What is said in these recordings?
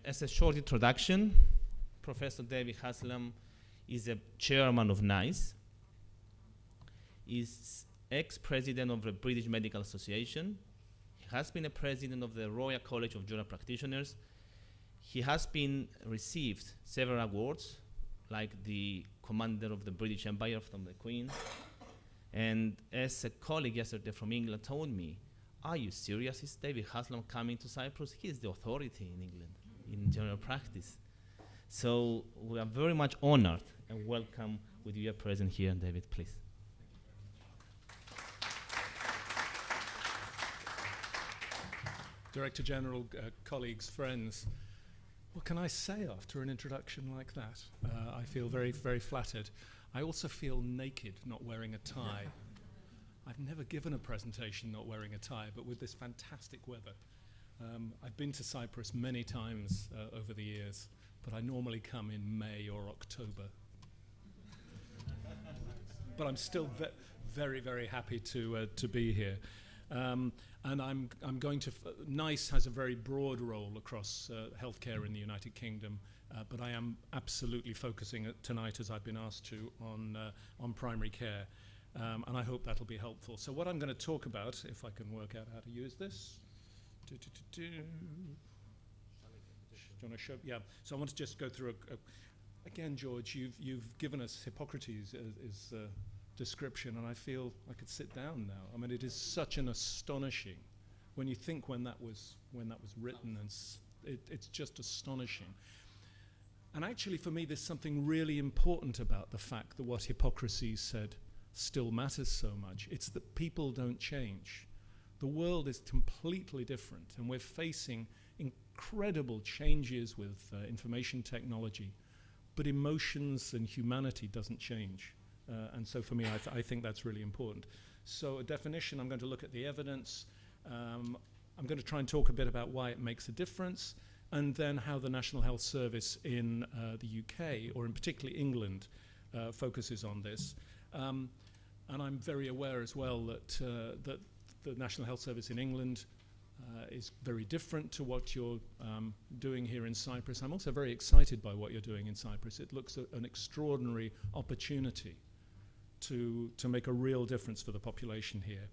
as a short introduction, Professor David Haslam is a chairman of NICE, is ex-president of the British Medical Association. He has been a president of the Royal College of General Practitioners. He has been received several awards, like the Commander of the British Empire from the Queen. And as a colleague yesterday from England told me, are you serious? Is David Haslam coming to Cyprus? He is the authority in England in general practice. So we are very much honored and welcome with you present here. David, please. Director General, colleagues, friends, what can I say after an introduction like that? I feel very, very flattered. I also feel naked not wearing a tie. I've never given a presentation not wearing a tie, but with this fantastic weather. I've been to Cyprus many times over the years, but I normally come in May or October. But I'm still very, very happy to be here. And I'm going to, NICE has a very broad role across healthcare in the United Kingdom, but I am absolutely focusing tonight, as I've been asked to, on primary care. And I hope that'll be helpful. So what I'm going to talk about, if I can work out how to use this. Do you want to show? Yeah. So I want to just go through again, George, you've given us Hippocrates as description, and I feel I could sit down now. I mean, it is such an astonishing, when you think when that was written, and it's just astonishing. And actually, for me, there's something really important about the fact that what Hippocrates said still matters so much. It's that people don't change. The world is completely different, and we're facing incredible changes with information technology, but emotions and humanity doesn't change. And so for me, I think that's really important. So a definition, I'm going to look at the evidence. I'm going to try and talk a bit about why it makes a difference, and then how the National Health Service in the UK, or in particularly England, focuses on this. And I'm very aware as well that the National Health Service in England is very different to what you're doing here in Cyprus. I'm also very excited by what you're doing in Cyprus. It looks an extraordinary opportunity to make a real difference for the population here.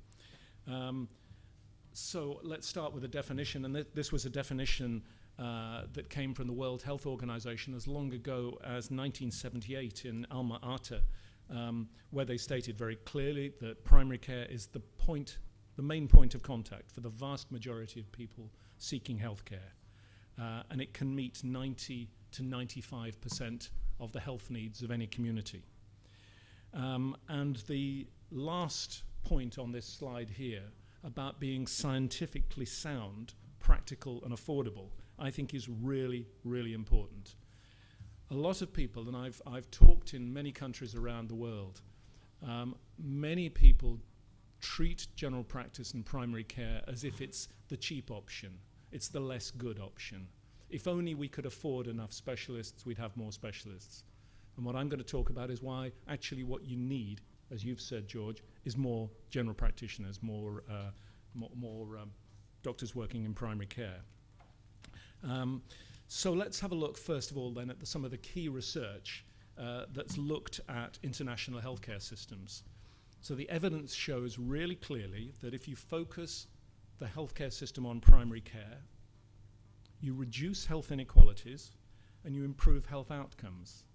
So let's start with a definition, and this was a definition that came from the World Health Organization as long ago as 1978 in Alma Ata, where they stated very clearly that primary care is the main point of contact for the vast majority of people seeking health care. And it can meet 90 to 95% of the health needs of any community. And the last point on this slide here about being scientifically sound, practical and affordable, I think is really, really important. A lot of people, and I've talked in many countries around the world, many people treat general practice and primary care as if it's the cheap option. It's the less good option. If only we could afford enough specialists, we'd have more specialists. And what I'm going to talk about is why actually what you need, as you've said, George, is more general practitioners, more doctors working in primary care. So let's have a look, first of all, then, at some of the key research that's looked at international healthcare systems. So the evidence shows really clearly that if you focus the healthcare system on primary care, you reduce health inequalities and you improve health outcomes.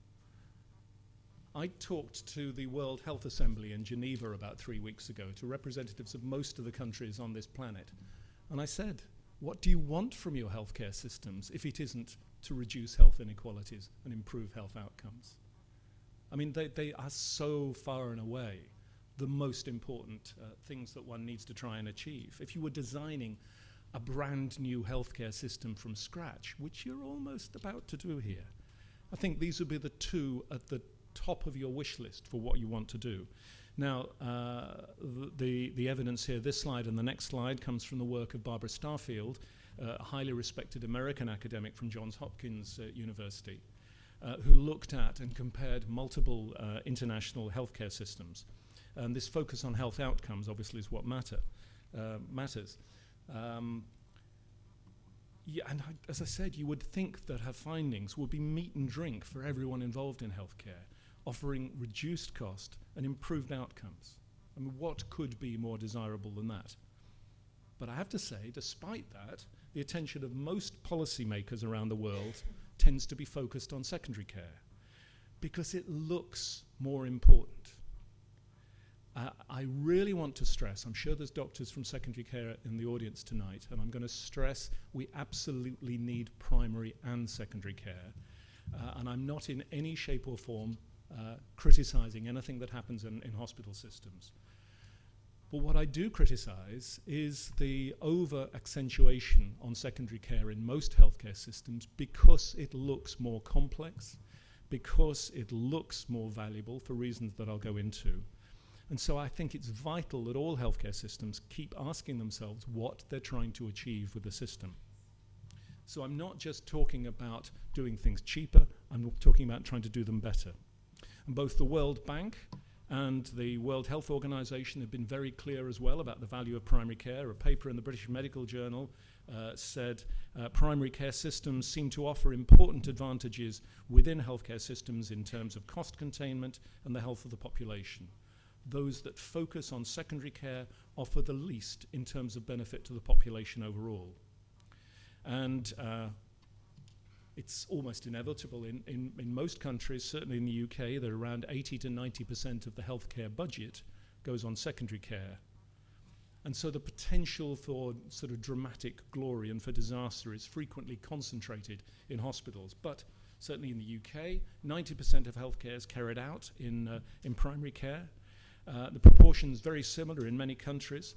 I talked to the World Health Assembly in Geneva about 3 weeks ago, to representatives of most of the countries on this planet. And I said, what do you want from your healthcare systems if it isn't to reduce health inequalities and improve health outcomes? I mean, they are so far and away the most important things that one needs to try and achieve. If you were designing a brand new healthcare system from scratch, which you're almost about to do here, I think these would be the two at the top of your wish list for what you want to do. Now, the evidence here, this slide and the next slide, comes from the work of Barbara Starfield, a highly respected American academic from Johns Hopkins University, who looked at and compared multiple international healthcare systems. And this focus on health outcomes obviously is what matters. Yeah, and as I said, you would think that her findings would be meat and drink for everyone involved in healthcare, offering reduced cost and improved outcomes. I mean, what could be more desirable than that? But I have to say, despite that, the attention of most policymakers around the world tends to be focused on secondary care because it looks more important. I really want to stress, I'm sure there's doctors from secondary care in the audience tonight, and I'm going to stress we absolutely need primary and secondary care. And I'm not in any shape or form criticizing anything that happens in hospital systems. But what I do criticize is the over-accentuation on secondary care in most healthcare systems because it looks more complex, because it looks more valuable for reasons that I'll go into. And so I think it's vital that all healthcare systems keep asking themselves what they're trying to achieve with the system. So I'm not just talking about doing things cheaper, I'm talking about trying to do them better. And both the World Bank and the World Health Organization have been very clear as well about the value of primary care. A paper in the British Medical Journal said primary care systems seem to offer important advantages within healthcare systems in terms of cost containment and the health of the population. Those that focus on secondary care offer the least in terms of benefit to the population overall. And it's almost inevitable in most countries, certainly in the UK, that around 80 to 90% of the healthcare budget goes on secondary care. And so the potential for sort of dramatic glory and for disaster is frequently concentrated in hospitals. But certainly in the UK, 90% of healthcare is carried out in primary care. The proportion is very similar in many countries.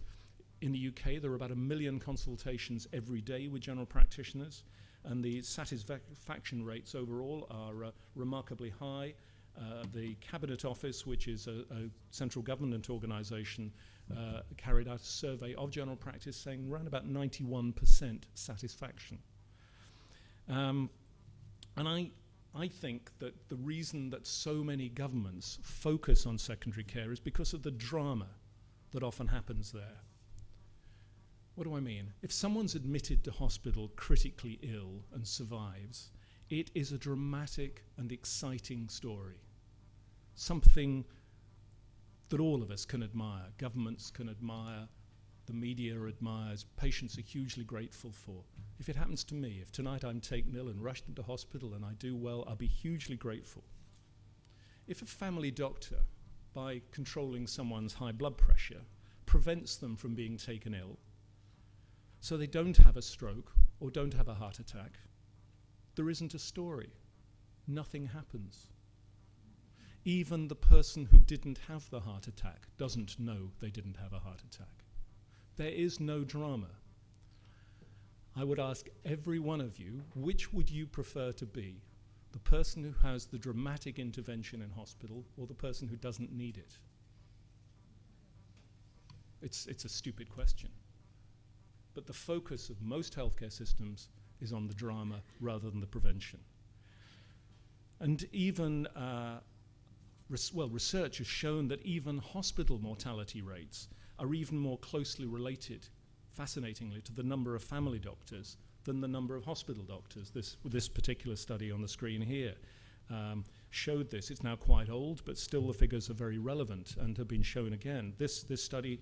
In the UK, there are about 1 million consultations every day with general practitioners, and the satisfaction rates overall are remarkably high. The Cabinet Office, which is a central government organisation, carried out a survey of general practice saying around about 91% satisfaction. And I think that the reason that so many governments focus on secondary care is because of the drama that often happens there. What do I mean? If someone's admitted to hospital critically ill and survives, it is a dramatic and exciting story. Something that all of us can admire, governments can admire, the media admires, patients are hugely grateful for. If it happens to me, if tonight I'm taken ill and rushed into hospital and I do well, I'll be hugely grateful. If a family doctor, by controlling someone's high blood pressure, prevents them from being taken ill, so they don't have a stroke or don't have a heart attack, there isn't a story. Nothing happens. Even the person who didn't have the heart attack doesn't know they didn't have a heart attack. There is no drama. I would ask every one of you, which would you prefer to be? The person who has the dramatic intervention in hospital or the person who doesn't need it? It's a stupid question. But the focus of most healthcare systems is on the drama rather than the prevention. And even, research has shown that even hospital mortality rates are even more closely related, fascinatingly, to the number of family doctors than the number of hospital doctors. This particular study on the screen here showed this. It's now quite old, but still the figures are very relevant and have been shown again. This study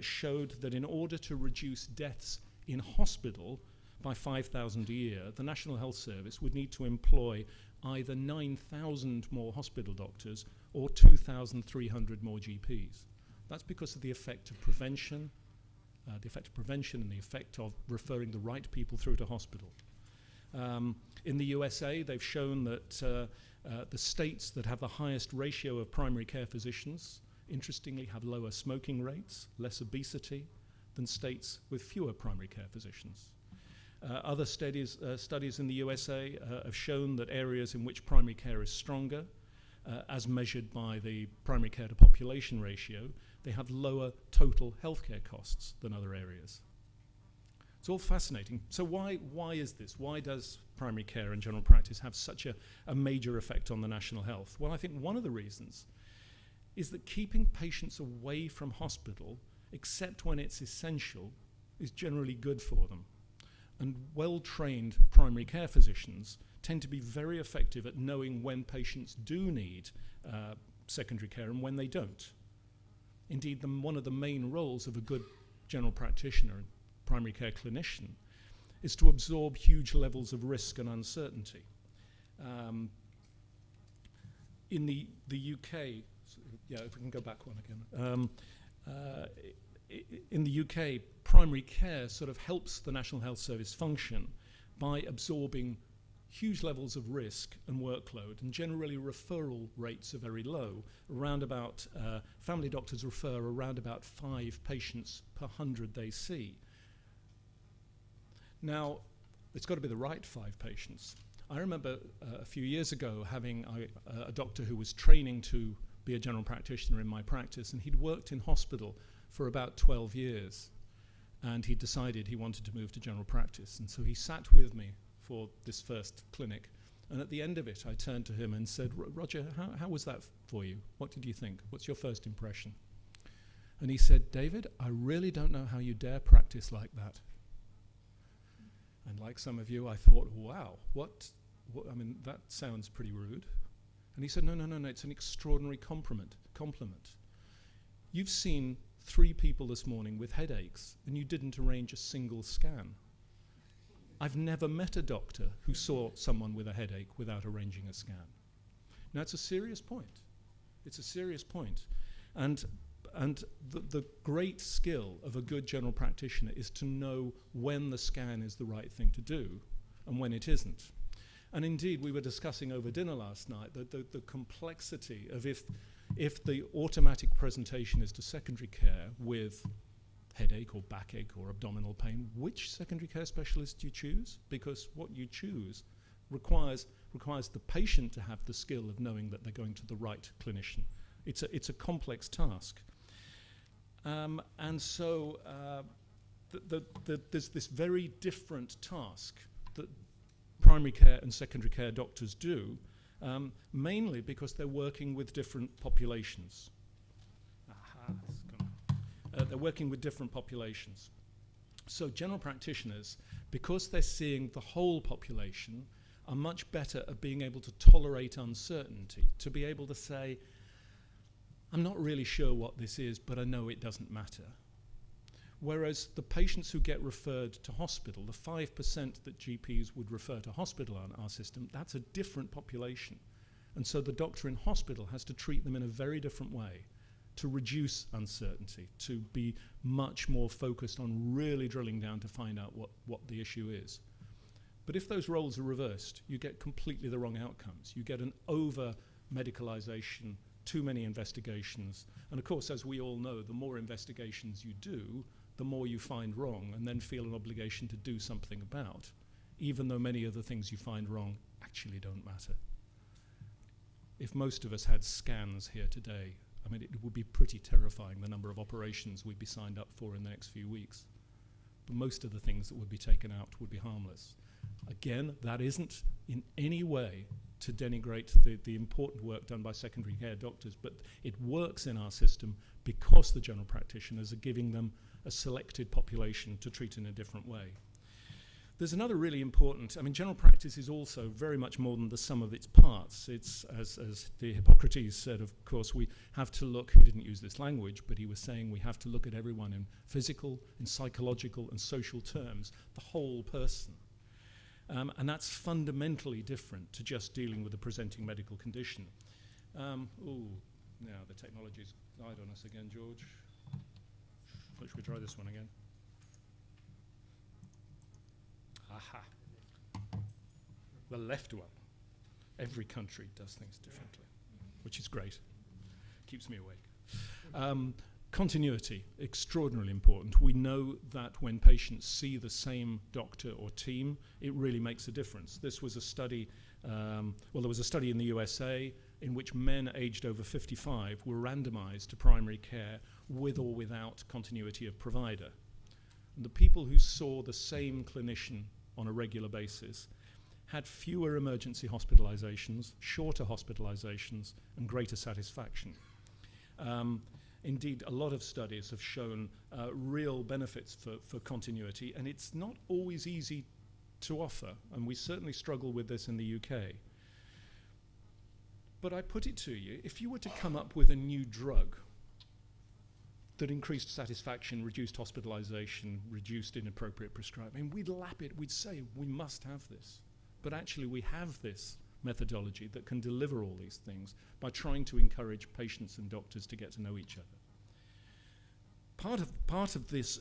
showed that in order to reduce deaths in hospital by 5,000 a year, the National Health Service would need to employ either 9,000 more hospital doctors or 2,300 more GPs. That's because of the effect of prevention, and the effect of referring the right people through to hospital. In the USA, they've shown that the states that have the highest ratio of primary care physicians, interestingly, have lower smoking rates, less obesity, than states with fewer primary care physicians. Other studies in the USA have shown that areas in which primary care is stronger, as measured by the primary care to population ratio, they have lower total healthcare costs than other areas. It's all fascinating. So why is this? Why does primary care and general practice have such a major effect on the national health? Well, I think one of the reasons is that keeping patients away from hospital, except when it's essential, is generally good for them. And well-trained primary care physicians tend to be very effective at knowing when patients do need secondary care and when they don't. Indeed, one of the main roles of a good general practitioner and primary care clinician is to absorb huge levels of risk and uncertainty. In the UK, yeah, if we can go back one again. In the UK, primary care sort of helps the National Health Service function by absorbing huge levels of risk and workload, and generally referral rates are very low. Around about, family doctors refer around about 5 patients per 100 they see. Now, it's got to be the right 5 patients. I remember a few years ago having a doctor who was training to be a general practitioner in my practice, and he'd worked in hospital for about 12 years, and he decided he wanted to move to general practice. And so he sat with me for this first clinic, and at the end of it I turned to him and said, Roger, how was that for you? What did you think? What's your first impression? And he said, David, I really don't know how you dare practice like that. And like some of you, I thought, wow, what I mean, that sounds pretty rude. And he said, no, it's an extraordinary compliment. You've seen 3 people this morning with headaches, and you didn't arrange a single scan. I've never met a doctor who saw someone with a headache without arranging a scan. Now, it's a serious point. It's a serious point. And the great skill of a good general practitioner is to know when the scan is the right thing to do and when it isn't. And indeed, we were discussing over dinner last night the complexity of if the automatic presentation is to secondary care with headache or backache or abdominal pain, which secondary care specialist do you choose? Because what you choose requires the patient to have the skill of knowing that they're going to the right clinician. It's a complex task. And so there's this very different task that primary care and secondary care doctors do, mainly because they're working with different populations. They're working with different populations. So general practitioners, because they're seeing the whole population, are much better at being able to tolerate uncertainty, to be able to say, I'm not really sure what this is, but I know it doesn't matter. Whereas the patients who get referred to hospital, the 5% that GPs would refer to hospital on our system, that's a different population. And so the doctor in hospital has to treat them in a very different way to reduce uncertainty, to be much more focused on really drilling down to find out what the issue is. But if those roles are reversed, you get completely the wrong outcomes. You get an over-medicalization, too many investigations. And of course, as we all know, the more investigations you do, the more you find wrong and then feel an obligation to do something about, even though many of the things you find wrong actually don't matter. If most of us had scans here today, I mean, it would be pretty terrifying the number of operations we'd be signed up for in the next few weeks. But most of the things that would be taken out would be harmless. Again, that isn't in any way to denigrate the important work done by secondary care doctors, but it works in our system because the general practitioners are giving them a selected population to treat in a different way. There's another really important, I mean, general practice is also very much more than the sum of its parts. It's, as the Hippocrates said, of course, we have to look, he didn't use this language, but he was saying we have to look at everyone in physical, in psychological, and social terms, the whole person. And that's fundamentally different to just dealing with a presenting medical condition. Now the technology's died on us again, George. Should we try this one again? Aha. The left one. Every country does things differently, which is great. Keeps me awake. Continuity, extraordinarily important. We know that when patients see the same doctor or team, it really makes a difference. This was a study, there was a study in the USA in which men aged over 55 were randomized to primary care with or without continuity of provider. And the people who saw the same clinician on a regular basis had fewer emergency hospitalizations, shorter hospitalizations, and greater satisfaction. Indeed, a lot of studies have shown real benefits for continuity, and it's not always easy to offer, and we certainly struggle with this in the UK. But I put it to you, if you were to come up with a new drug that increased satisfaction, reduced hospitalization, reduced inappropriate prescribing, we'd lap it, we'd say, we must have this. But actually we have this methodology that can deliver all these things by trying to encourage patients and doctors to get to know each other. Part of this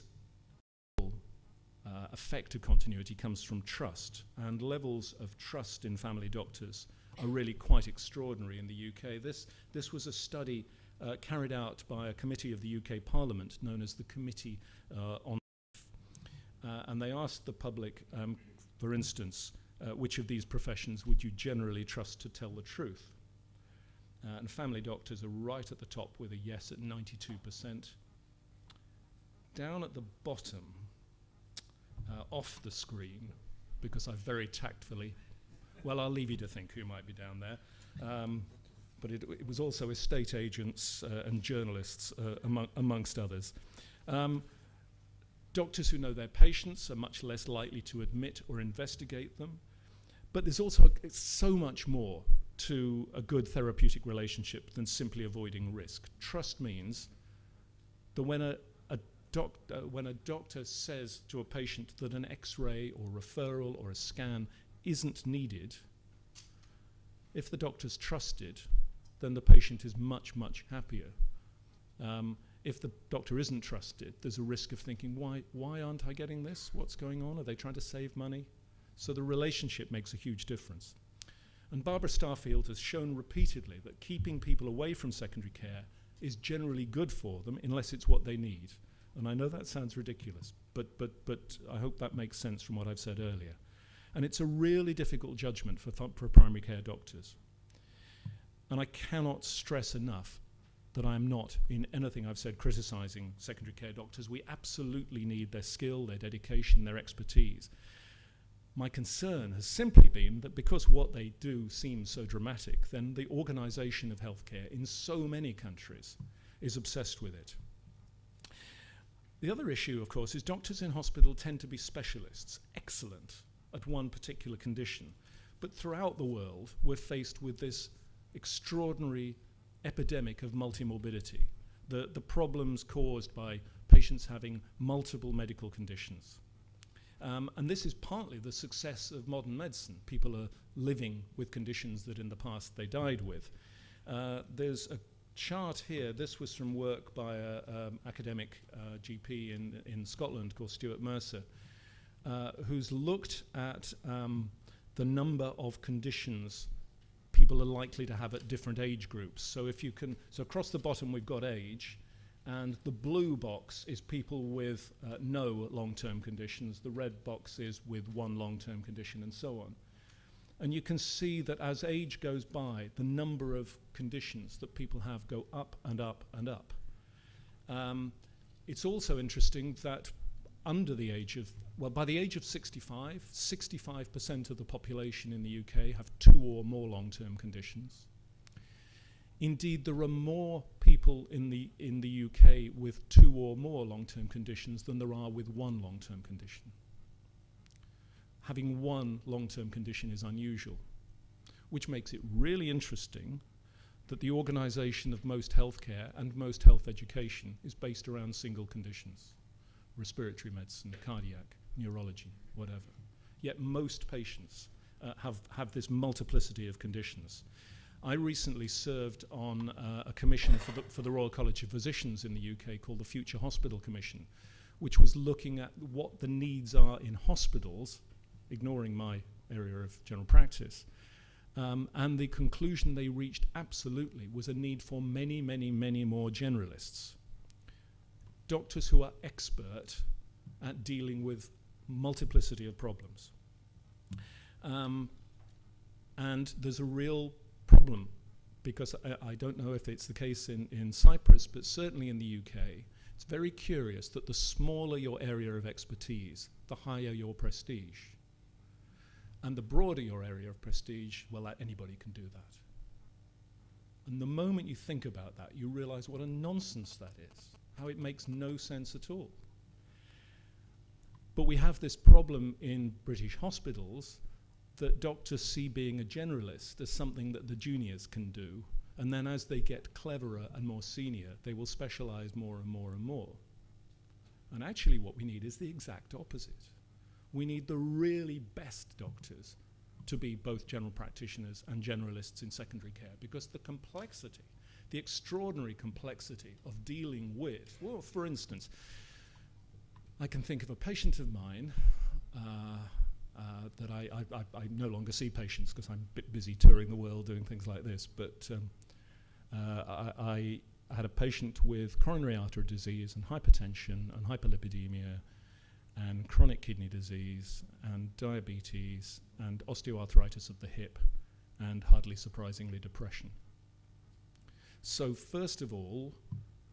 effect of continuity comes from trust, and levels of trust in family doctors are really quite extraordinary in the UK. This was a study carried out by a committee of the UK Parliament known as the Committee on and they asked the public, for instance, which of these professions would you generally trust to tell the truth? And family doctors are right at the top with a yes at 92%. Down at the bottom, off the screen, because I very tactfully, well, I'll leave you to think who might be down there. But it was also estate agents and journalists, amongst others. Doctors who know their patients are much less likely to admit or investigate them. But there's also so much more to a good therapeutic relationship than simply avoiding risk. Trust means that when a doctor says to a patient that an X-ray or referral or a scan isn't needed, if the doctor's trusted, then the patient is much, much happier. If the doctor isn't trusted, there's a risk of thinking, why aren't I getting this? What's going on? Are they trying to save money? So the relationship makes a huge difference. And Barbara Starfield has shown repeatedly that keeping people away from secondary care is generally good for them unless it's what they need. And I know that sounds ridiculous, but I hope that makes sense from what I've said earlier. And it's a really difficult judgment for primary care doctors. And I cannot stress enough that I am not, in anything I've said, criticizing secondary care doctors. We absolutely need their skill, their dedication, their expertise. My concern has simply been that because what they do seems so dramatic, then the organization of healthcare in so many countries is obsessed with it. The other issue, of course, is doctors in hospital tend to be specialists, excellent at one particular condition. But throughout the world, we're faced with this extraordinary epidemic of multimorbidity, the problems caused by patients having multiple medical conditions. And this is partly the success of modern medicine. People are living with conditions that in the past they died with. There's a chart here. This was from work by an academic GP in Scotland called Stuart Mercer, who's looked at the number of conditions people are likely to have at different age groups. So across the bottom we've got age, and the blue box is people with no long-term conditions, the red box is with one long-term condition, and so on. And you can see that as age goes by, the number of conditions that people have go up and up and up. It's also interesting that under the age of, well, by the age of 65, 65% of the population in the UK have 2 or more long-term conditions. Indeed, there are more people in the UK with 2 or more long-term conditions than there are with one long-term condition. Having one long-term condition is unusual, which makes it really interesting that the organization of most healthcare and most health education is based around single conditions: respiratory medicine, cardiac, neurology, whatever. Yet most patients have this multiplicity of conditions. I recently served on a commission for the Royal College of Physicians in the UK called the Future Hospital Commission, which was looking at what the needs are in hospitals, ignoring my area of general practice. And the conclusion they reached absolutely was a need for many, many, many more generalists. Doctors who are expert at dealing with multiplicity of problems. And there's a real problem, because I don't know if it's the case in Cyprus, but certainly in the UK, it's very curious that the smaller your area of expertise, the higher your prestige. And the broader your area of prestige, well, anybody can do that. And the moment you think about that, you realize what a nonsense that is, how it makes no sense at all. But we have this problem in British hospitals that doctors see being a generalist as something that the juniors can do, and then as they get cleverer and more senior, they will specialize more and more and more. And actually what we need is the exact opposite. We need the really best doctors to be both general practitioners and generalists in secondary care, because the complexity, the extraordinary complexity of dealing with, well, for instance, I can think of a patient of mine that I no longer see patients because I'm a bit busy touring the world doing things like this, but I had a patient with coronary artery disease and hypertension and hyperlipidemia and chronic kidney disease and diabetes and osteoarthritis of the hip and, hardly surprisingly, depression. So first of all,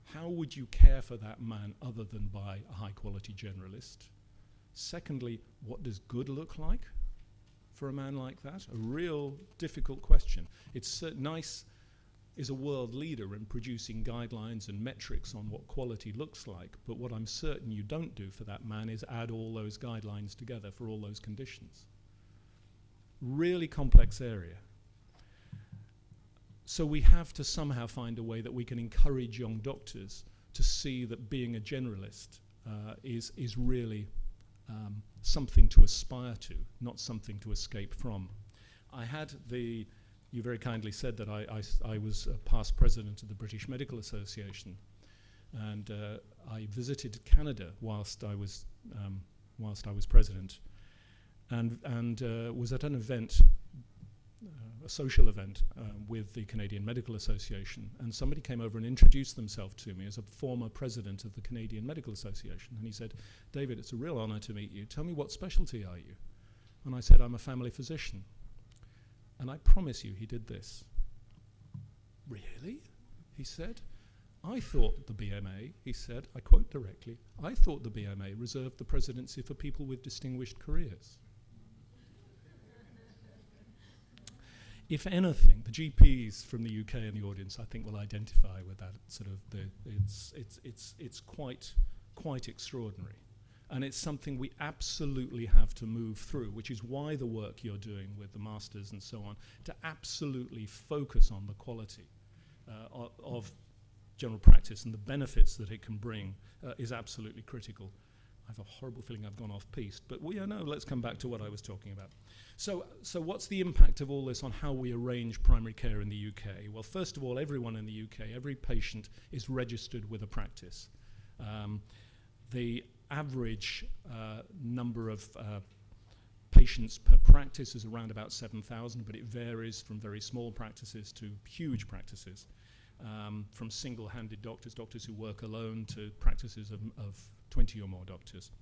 how would you care for that man other than by a high-quality generalist? Secondly, what does good look like for a man like that? A real difficult question. It's NICE is a world leader in producing guidelines and metrics on what quality looks like, but what I'm certain you don't do for that man is add all those guidelines together for all those conditions. Really complex area. So we have to somehow find a way that we can encourage young doctors to see that being a generalist is really something to aspire to, not something to escape from. I had you very kindly said that I was a past president of the British Medical Association, and I visited Canada whilst I was president, and was at an event, a social event with the Canadian Medical Association, and somebody came over and introduced themselves to me as a former president of the Canadian Medical Association, and he said, "David, it's a real honor to meet you. Tell me, what specialty are you?" And I said, "I'm a family physician." And I promise you he did this. "Really?" he said. "I thought the BMA," he said, I quote directly, "I thought the BMA reserved the presidency for people with distinguished careers." If anything, the GPs from the UK in the audience, I think, will identify with that sort of it's quite extraordinary. And it's something we absolutely have to move through, which is why the work you're doing with the masters and so on, to absolutely focus on the quality of general practice and the benefits that it can bring is absolutely critical. I have a horrible feeling I've gone off piste, but let's come back to what I was talking about. So what's the impact of all this on how we arrange primary care in the UK? Well, first of all, everyone in the UK, every patient is registered with a practice. The average number of patients per practice is around about 7,000, but it varies from very small practices to huge practices, from single-handed doctors who work alone, to practices of 20 or more doctors.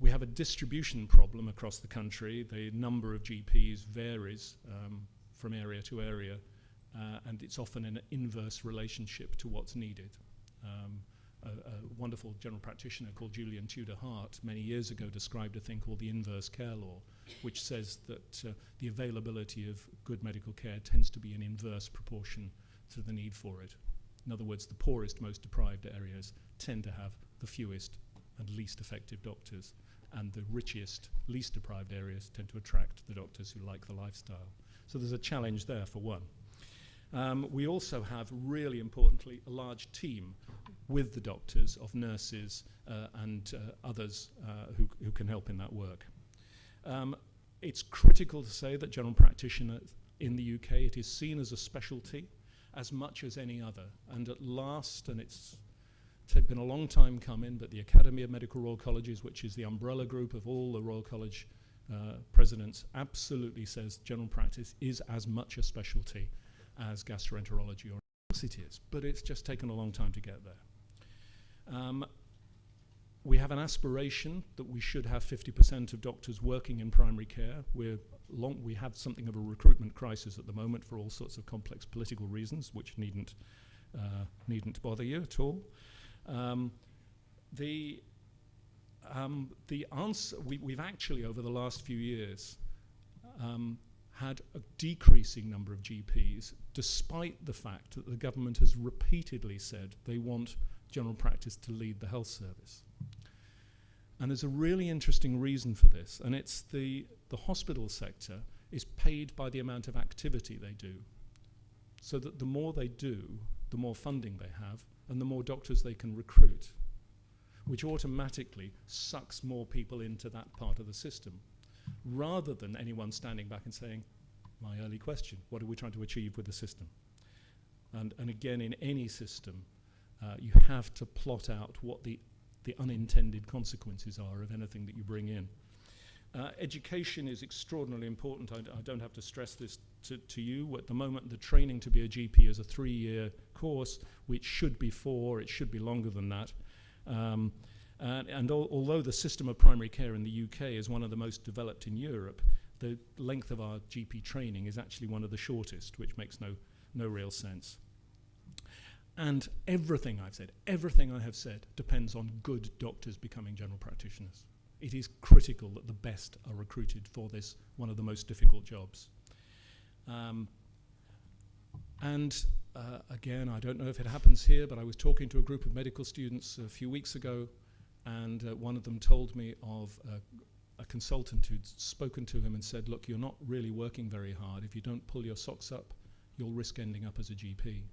We have a distribution problem across the country. The number of GPs varies from area to area, and it's often an inverse relationship to what's needed. A wonderful general practitioner called Julian Tudor Hart many years ago described a thing called the inverse care law, which says that the availability of good medical care tends to be in inverse proportion to the need for it. In other words, the poorest, most deprived areas tend to have the fewest and least effective doctors, and the richest, least deprived areas tend to attract the doctors who like the lifestyle. So there's a challenge there, for one. We also have, really importantly, a large team with the doctors of nurses and others who can help in that work. It's critical to say that general practitioner in the UK, it is seen as a specialty as much as any other. And at last, and it's been a long time coming, but the Academy of Medical Royal Colleges, which is the umbrella group of all the Royal College presidents, absolutely says general practice is as much a specialty as gastroenterology, or else it is, but it's just taken a long time to get there. We have an aspiration that we should have 50% of doctors working in primary care. We have something of a recruitment crisis at the moment for all sorts of complex political reasons, which needn't bother you at all. The answer, we've actually over the last few years had a decreasing number of GPs, despite the fact that the government has repeatedly said they want general practice to lead the health service. And there's a really interesting reason for this, and it's the hospital sector is paid by the amount of activity they do. So that the more they do, the more funding they have, and the more doctors they can recruit, which automatically sucks more people into that part of the system, rather than anyone standing back and saying, my early question, what are we trying to achieve with the system? And again, in any system, you have to plot out what the unintended consequences are of anything that you bring in. Education is extraordinarily important. I don't have to stress this to you. At the moment, the training to be a GP is a 3-year course, which should be 4. It should be longer than that. Although the system of primary care in the UK is one of the most developed in Europe, the length of our GP training is actually one of the shortest, which makes no real sense. And everything I have said depends on good doctors becoming general practitioners. It is critical that the best are recruited for this, one of the most difficult jobs. Again, I don't know if it happens here, but I was talking to a group of medical students a few weeks ago, and one of them told me of a consultant who'd spoken to him and said, look, you're not really working very hard. If you don't pull your socks up, you'll risk ending up as a GP.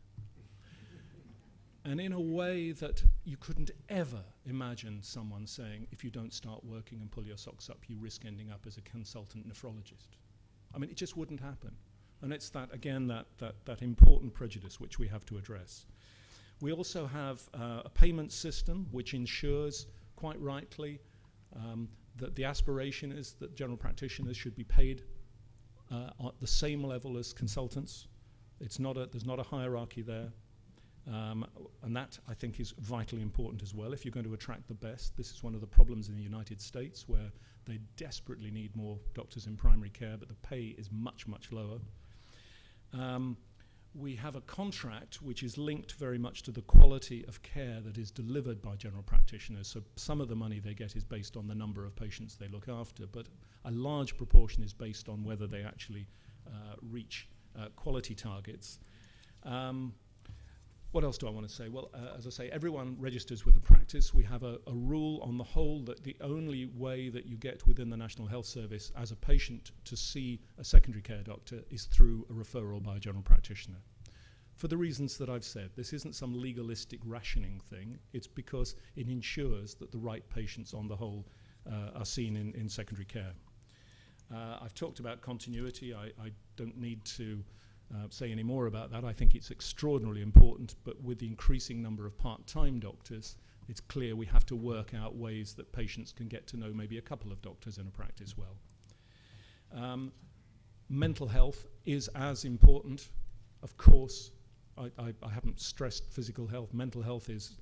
And in a way that you couldn't ever imagine someone saying, if you don't start working and pull your socks up, you risk ending up as a consultant nephrologist. I mean, it just wouldn't happen. And it's that, again, that important prejudice which we have to address. We also have a payment system which ensures, quite rightly, that the aspiration is that general practitioners should be paid at the same level as consultants. There's not a hierarchy there. And that, I think, is vitally important as well. If you're going to attract the best, this is one of the problems in the United States, where they desperately need more doctors in primary care, but the pay is much, much lower. We have a contract which is linked very much to the quality of care that is delivered by general practitioners. So some of the money they get is based on the number of patients they look after, but a large proportion is based on whether they actually reach quality targets. What else do I want to say? Well, as I say, everyone registers with a practice. We have a rule on the whole that the only way that you get within the National Health Service as a patient to see a secondary care doctor is through a referral by a general practitioner. For the reasons that I've said, this isn't some legalistic rationing thing. It's because it ensures that the right patients on the whole are seen in secondary care. I've talked about continuity. I don't need to say any more about that. I think it's extraordinarily important, but with the increasing number of part-time doctors, it's clear we have to work out ways that patients can get to know maybe a couple of doctors in a practice well. Mental health is as important, of course. I haven't stressed physical health. Mental health is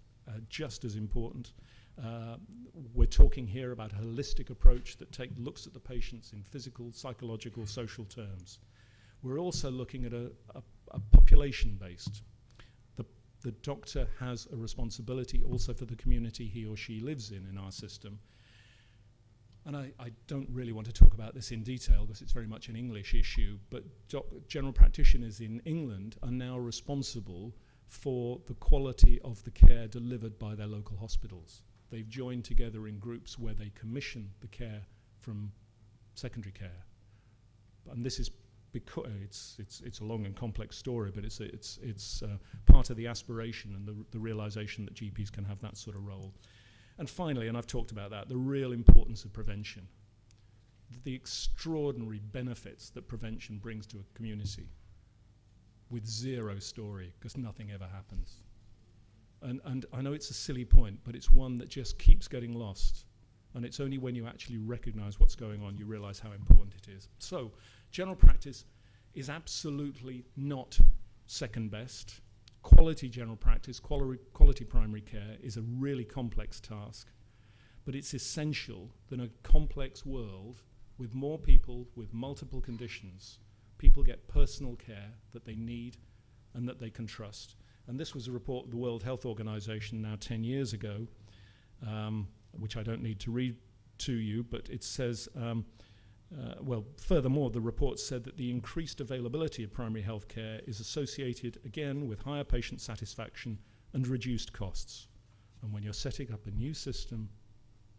just as important. We're talking here about a holistic approach that looks at the patients in physical, psychological, social terms. We're also looking at a population-based. The doctor has a responsibility also for the community he or she lives in our system. And I don't really want to talk about this in detail because it's very much an English issue, but general practitioners in England are now responsible for the quality of the care delivered by their local hospitals. They've joined together in groups where they commission the care from secondary care. And this is because it's a long and complex story, but it's part of the aspiration and the realization that GPs can have that sort of role. And finally, and I've talked about that, the real importance of prevention, the extraordinary benefits that prevention brings to a community with zero story, because nothing ever happens. And I know it's a silly point, but it's one that just keeps getting lost. And it's only when you actually recognize what's going on you realize how important it is. So, general practice is absolutely not second best. Quality general practice, quality primary care is a really complex task, but it's essential that in a complex world with more people with multiple conditions, people get personal care that they need and that they can trust. And this was a report of the World Health Organization now 10 years ago, which I don't need to read to you, but it says Furthermore, the report said that the increased availability of primary health care is associated, again, with higher patient satisfaction and reduced costs. And when you're setting up a new system,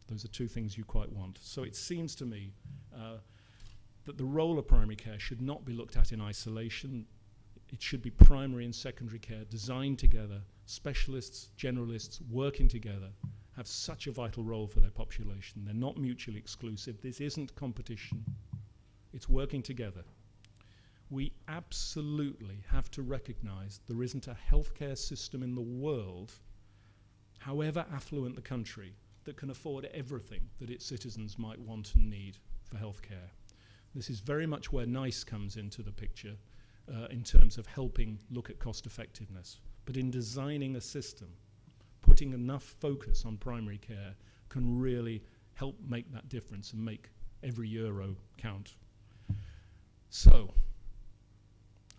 those are two things you quite want. So it seems to me that the role of primary care should not be looked at in isolation. It should be primary and secondary care designed together, specialists, generalists working together, have such a vital role for their population. They're not mutually exclusive. This isn't competition. It's working together. We absolutely have to recognize there isn't a healthcare system in the world, however affluent the country, that can afford everything that its citizens might want and need for healthcare. This is very much where NICE comes into the picture in terms of helping look at cost effectiveness. But in designing a system, putting enough focus on primary care can really help make that difference and make every euro count. So,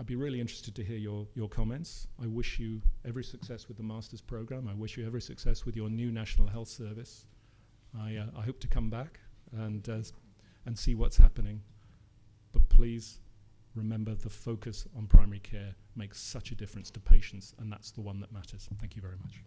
I'd be really interested to hear your comments. I wish you every success with the master's program. I wish you every success with your new National Health Service. I hope to come back and see what's happening. But please remember, the focus on primary care makes such a difference to patients, and that's the one that matters. Thank you very much.